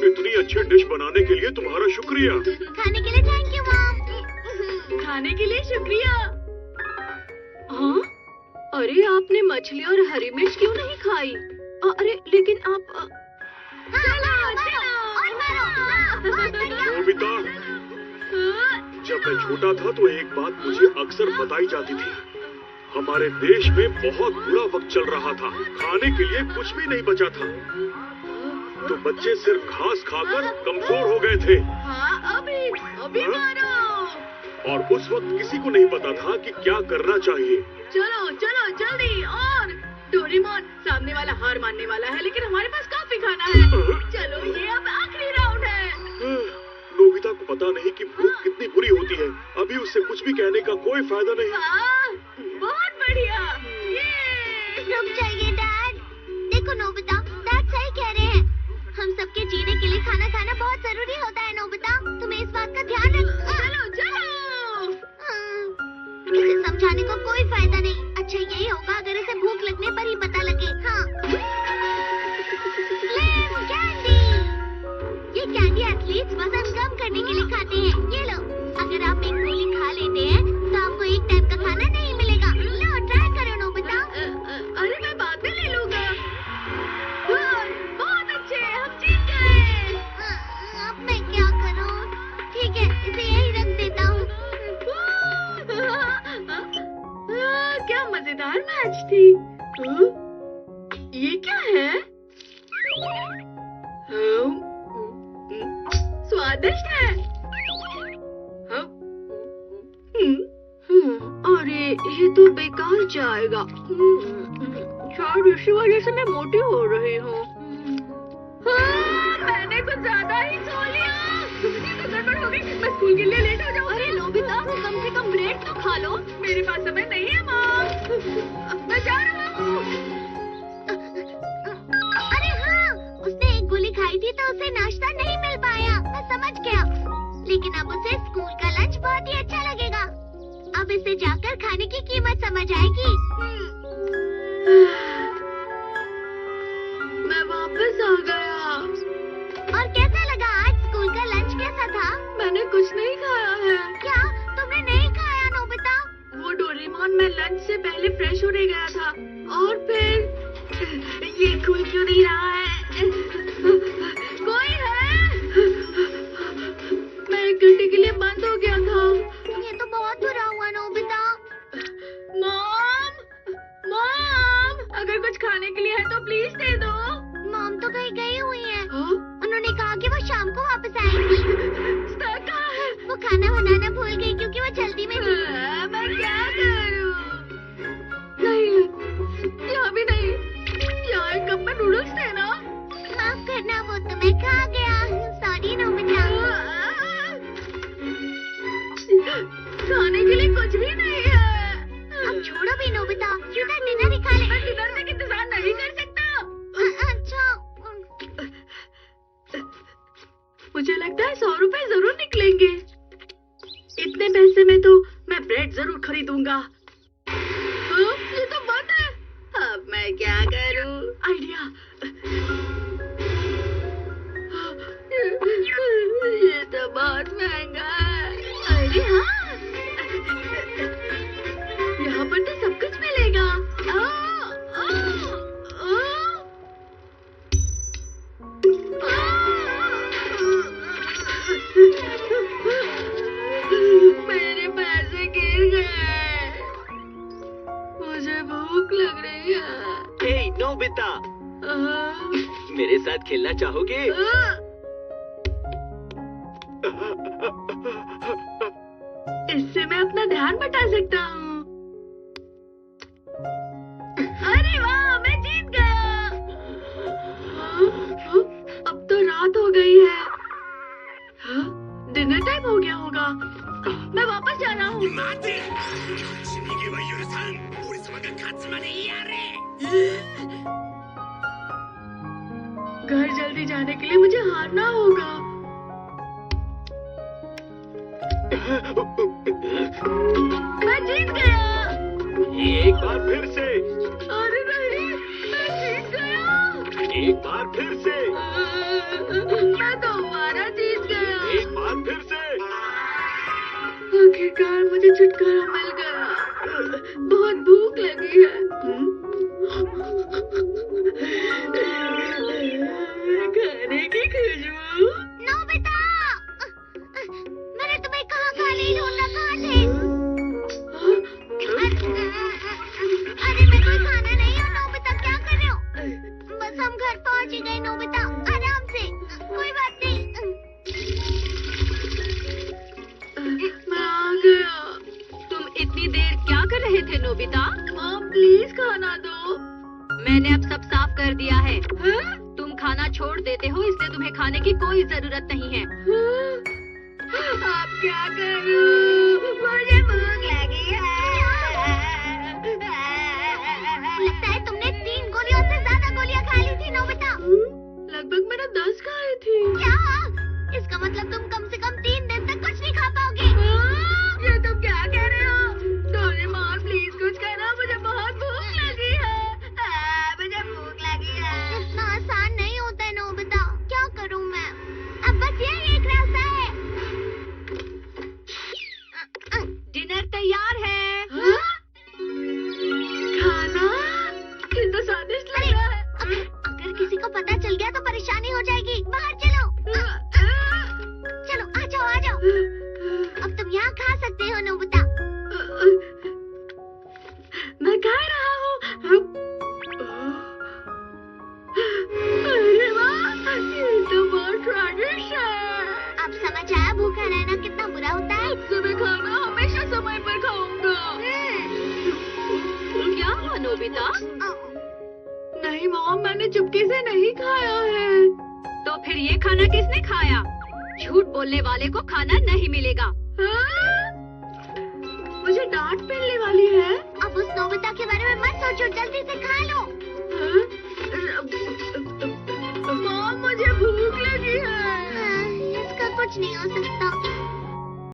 इतनी अच्छी डिश बनाने के लिए तुम्हारा शुक्रिया। खाने के लिए थैंक यू मॉम। खाने के लिए शुक्रिया। हाँ? अरे आपने मछली और हरी मिर्च क्यों नहीं खाई? अरे लेकिन आप नोबिता, जब मैं छोटा था तो एक बात मुझे अक्सर बताई जाती थी। हमारे देश में बहुत बुरा वक्त चल रहा था, खाने के लिए कुछ भी नहीं बचा था, तो बच्चे सिर्फ घास खाकर कमजोर हो गए थे। हाँ, अभी मारो। और उस वक्त किसी को नहीं पता था कि क्या करना चाहिए। चलो चलो जल्दी। और डोरेमोन, सामने वाला हार मानने वाला है, लेकिन हमारे पास काफी खाना है। चलो ये अब आखिरी राउंड है। नोबिता को पता नहीं कि भूख कितनी बुरी होती है। अभी उससे कुछ भी कहने का कोई फायदा नहीं। बहुत बढ़िया। रुक जाइए डैड। देखो नोबिता, डैड सही कह रहे हैं। हम सबके जीने के लिए खाना खाना बहुत जरूरी होता है नोबिता। तुम्हें इस बात का ध्यान रखना। चलो चलो। इसे समझाने का कोई फायदा नहीं। अच्छा यही होगा अगर इसे भूख लगने पर ही पता लगे। हाँ। Slim candy. ये कैंडी एथलीट्स वजन कम करने के लिए खाते हैं। ये लो, अगर आप एक गोली खा लेते हैं तो आपको एक टाइम का खाना नहीं मिलेगा। लो ट्राई करो नोबिता। अरे मैं बाद में ले लूंगा। बहुत अच्छे, हम जीत गए। अब मैं क्या करूं? ठीक है, इसे यही रख देता हूँ। क्या मजेदार मैच थी। ये क्या है? स्वादिष्ट है। अरे ये तो बेकार जाएगा। शायद इसी वजह से मैं मोटी हो रही हूँ। मैंने कुछ ज्यादा ही सो लिया। ये तो गड़बड़ हो गई। मैं स्कूल के लिए लेट हो जाऊँ। अरे नोबिता, कम से कम ब्रेड तो खा लो। मेरे पास समय नहीं है माँ। मैं जा रहा हूँ। अरे हाँ, उसने एक गोली खाई थी तो उसे नाश्ता नहीं मिल पाया। मैं समझ गया, लेकिन अब उसे स्कूल का लंच बहुत ही अच्छा लगेगा। अब इसे जाकर खाने की कीमत समझ आएगी। मैं वापस आ गया। और कैसा लगा आज स्कूल का लंच? कैसा था? मैंने कुछ नहीं खाया है। क्या तुमने नहीं खाया नोबिता? वो डोरेमोन, मैं लंच से पहले फ्रेश होने गया था और फिर ये खुल क्यों नहीं रहा है? कोई है? मैं 1 घंटे के लिए बंद हो गया था। ये तो बहुत बुरा हुआ नोबिता। मॉम, अगर कुछ खाने के लिए है तो प्लीज दे दो। मॉम तो कहीं गई हुई है। हाँ? उन्होंने कहा कि वो शाम को वापस आएंगी। स्तर कहाँ है? वो खाना बनाना भूल गई क्योंकि वो जल्दी में थी। मैं क्या करूं? नहीं, यहाँ भी नहीं। यहाँ एक कप में नूडल्स थे ना? माफ करना, वो तो मैं खा गया। Sorry Nobita. खाने के लिए कुछ भी नहीं है। अब छोड़ो भी नोबिता, सीधा डिनर ही खा ले। मैं डिनर तक इंतजार नहीं कर सकता। अच्छा। मुझे लगता है 100 रुपए जरूर निकलेंगे। इतने पैसे में तो मैं ब्रेड जरूर खरीदूंगा। ये तो बंद है। अब मैं क्या करूं? आइडिया। ये तो बहुत महंगा है। अरे हाँ, यहाँ पर तो सब कुछ मिलेगा। मेरे पैसे गिर गए। मुझे भूख लग रही है। हे नोबिता, मेरे साथ खेलना चाहोगे? इससे मैं अपना ध्यान बटा सकता हूँ। अरे वाह, मैं जीत गया। अब तो रात हो गई है। डिनर टाइम हो गया होगा। मैं वापस जा रहा हूँ। घर जल्दी जाने के लिए मुझे हारना होगा। मैं जीत गया। एक बार फिर से। अरे नहीं, मैं जीत गया। एक बार फिर से। मैं खाना मिल गया। बहुत भूख लगी है। खाने की खुशबू। नोबिता, मैंने तुम्हें कहाँ खाने ढूंढा, कहाँ थे? अरे मैं कोई खाना नहीं हूँ नोबिता, क्या कर रहे हो? बस हम घर पहुँच ही गए नोबिता, आराम से, कोई बात नहीं। मैं आ गया। तुम इतनी देर क्या कर रहे थे नोबिता? माँ प्लीज खाना दो। मैंने अब सब साफ कर दिया है। हाँ? तुम खाना छोड़ देते हो, इसलिए तुम्हें खाने की कोई जरूरत नहीं है। आप क्या कर रहे हो? मुझे भूख लगी है। लगता है तुमने 3 गोलियों से ज्यादा गोलियां खा ली थी नोबिता। लगभग मैंने 10 खाई थी। क्या? इसका मतलब तुम कम से कम 3 दिन तक कुछ नहीं खा पाओगे। ये तुम क्या कह रहे हो? डोरेमोन प्लीज कुछ कहना, मुझे बहुत भूख लगी है। मुझे भूख लगी है। इतना आसान नहीं होता है नोबिता, क्या करूं मैं? अब बस यही एक रास्ता है। डिनर तैयार है। हाँ? खाना? ये तो स्वादिष्ट लग रहा है। अगर किसी को पता चल गया तो परेशानी हो जाएगी। बाहर चलो। चलो आ जाओ आ जाओ। अब तुम यहाँ खा सकते हो नोबिता। मैं खा रहा हूँ। अरे वाह, ये तो बहुत स्वादिष्ट है। अब समझ आया भूखा रहना कितना बुरा होता है। सुबह खाना हमेशा समय पर खाऊंगा। क्या हुआ नोबिता? नहीं मॉम, मैंने चुपके से नहीं खाया है। तो फिर ये खाना किसने खाया? झूठ बोलने वाले को खाना नहीं मिलेगा। हाँ? मुझे डांट मिलने वाली है। अब उस नोबिता के बारे में मत सोचो, जल्दी से खा लो। हाँ? मॉम मुझे भूख लगी है। इसका कुछ नहीं हो सकता।